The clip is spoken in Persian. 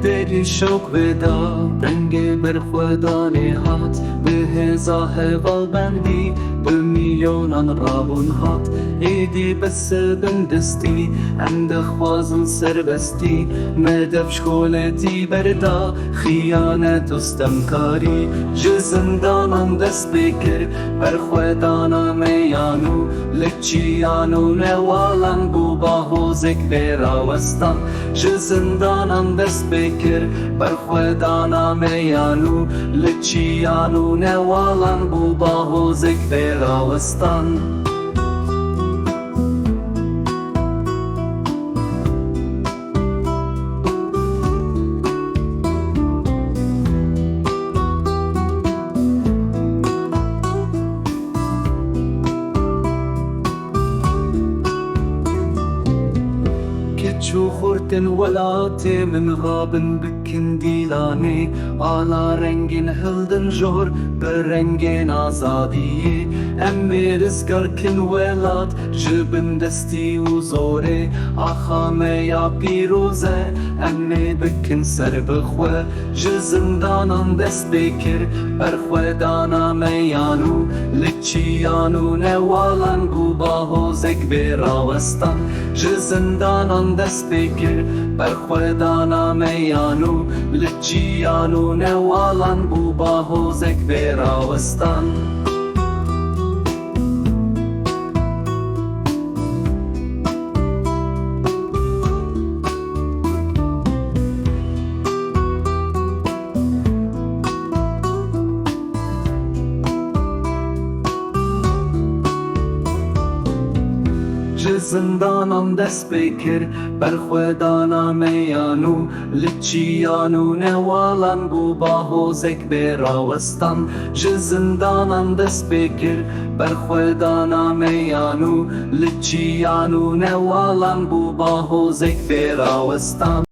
دلی شوق ودا رنگ برخودانی هات به هزاه والبندی به میلیونان رابون هات ایدی بس بندستی عند خوازن سربستی مدف شکولتی بردا خیانت استمکاری جزندانان دست بکر برخودانا میانو لچیانو نوالن بو با حوزک بیراوستان جزندانان دست بکر برخودانا میانو لچیانو نوالن بو با حوزک بیراوستان شو خورتن ولاتي من غابن بكن ديلاني على رنگين هلدن جور برنگين آزادي امي رزقر كن ولات جبن دستي وزوري آخامي يا بيروزة امي بكن سر بخوة جزندانان دست بكر برخوة دانا ميانو لچيانو نوالن بوبا هوزك براوستان جزندانان دست بکر برخودانا میانو لچیانو نوالن بو با حوزک بیراوستان زندانم دست بکر برخودانا میانو لچیانو نوالن بو با حوزک براوستان زندانم دست بکر برخودانا میانو لچیانو نوالن بو با حوزک براوستان